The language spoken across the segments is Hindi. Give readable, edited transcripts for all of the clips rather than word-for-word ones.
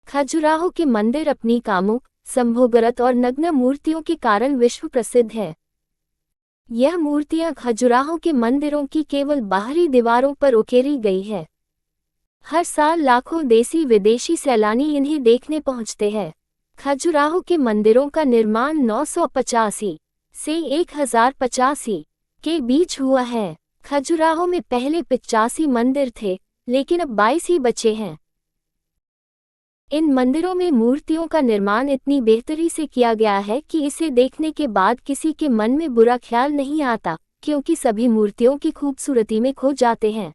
खजुराहो के मंदिर अपनी कामुक, संभोगरत और नग्न मूर्तियों के कारण विश्व प्रसिद्ध है। यह मूर्तियां खजुराहो के मंदिरों की केवल बाहरी दीवारों पर उकेरी गई है। हर साल लाखों देसी विदेशी सैलानी इन्हें देखने पहुंचते हैं। खजुराहो के मंदिरों का निर्माण 985 से 1085 के बीच हुआ है। खजुराहो में पहले 85 मंदिर थे, लेकिन अब 22 ही बचे हैं। इन मंदिरों में मूर्तियों का निर्माण इतनी बेहतरी से किया गया है कि इसे देखने के बाद किसी के मन में बुरा ख्याल नहीं आता, क्योंकि सभी मूर्तियों की खूबसूरती में खो जाते हैं।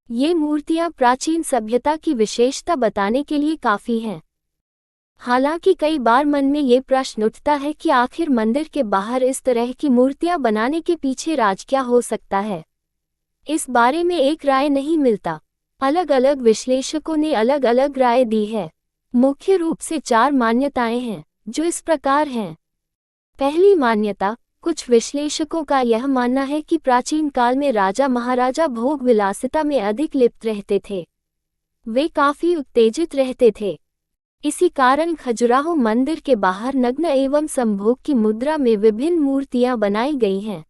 ये मूर्तियां प्राचीन सभ्यता की विशेषता बताने के लिए काफी हैं। हालांकि कई बार मन में ये प्रश्न उठता है कि आखिर मंदिर के बाहर इस तरह की मूर्तियां बनाने के पीछे राज क्या हो सकता है। इस बारे में एक राय नहीं मिलता। अलग अलग विश्लेषकों ने अलग अलग राय दी है। मुख्य रूप से 4 मान्यताएं हैं, जो इस प्रकार हैं। पहली मान्यता, कुछ विश्लेषकों का यह मानना है कि प्राचीन काल में राजा महाराजा भोग विलासिता में अधिक लिप्त रहते थे। वे काफी उत्तेजित रहते थे। इसी कारण खजुराहो मंदिर के बाहर नग्न एवं संभोग की मुद्रा में विभिन्न मूर्तियां बनाई गई हैं।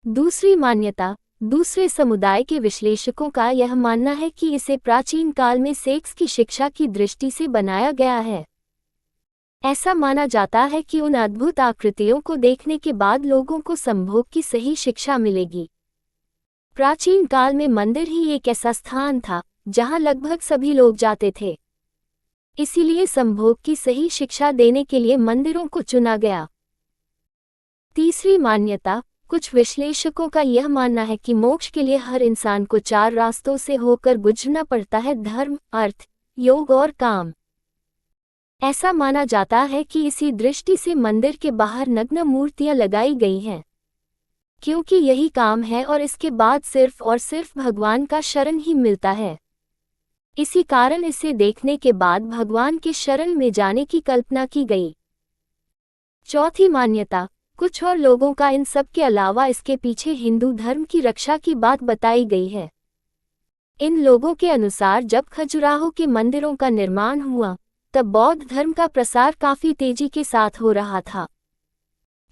दूसरी मान्यता, दूसरे समुदाय के विश्लेषकों का यह मानना है कि इसे प्राचीन काल में सेक्स की शिक्षा की दृष्टि से बनाया गया है। ऐसा माना जाता है कि उन अद्भुत आकृतियों को देखने के बाद लोगों को संभोग की सही शिक्षा मिलेगी। प्राचीन काल में मंदिर ही एक ऐसा स्थान था जहां लगभग सभी लोग जाते थे। इसीलिए संभोग की सही शिक्षा देने के लिए मंदिरों को चुना गया। तीसरी मान्यता, कुछ विश्लेषकों का यह मानना है कि मोक्ष के लिए हर इंसान को 4 रास्तों से होकर गुजरना पड़ता है: धर्म, अर्थ, योग और काम। ऐसा माना जाता है कि इसी दृष्टि से मंदिर के बाहर नग्न मूर्तियां लगाई गई हैं, क्योंकि यही काम है और इसके बाद सिर्फ और सिर्फ भगवान का शरण ही मिलता है। इसी कारण इसे देखने के बाद भगवान के शरण में जाने की कल्पना की गई। चौथी मान्यता, कुछ और लोगों का इन सब के अलावा इसके पीछे हिंदू धर्म की रक्षा की बात बताई गई है। इन लोगों के अनुसार जब खजुराहो के मंदिरों का निर्माण हुआ, तब बौद्ध धर्म का प्रसार काफी तेजी के साथ हो रहा था।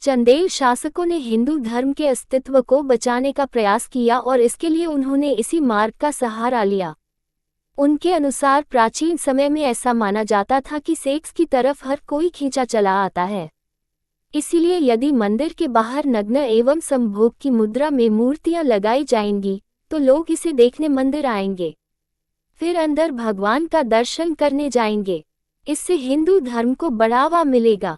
चंदेल शासकों ने हिंदू धर्म के अस्तित्व को बचाने का प्रयास किया और इसके लिए उन्होंने इसी मार्ग का सहारा लिया। उनके अनुसार प्राचीन समय में ऐसा माना जाता था कि सेक्स की तरफ हर कोई खींचा चला आता है। इसीलिए यदि मंदिर के बाहर नग्न एवं संभोग की मुद्रा में मूर्तियां लगाई जाएंगी, तो लोग इसे देखने मंदिर आएंगे, फिर अंदर भगवान का दर्शन करने जाएंगे। इससे हिंदू धर्म को बढ़ावा मिलेगा।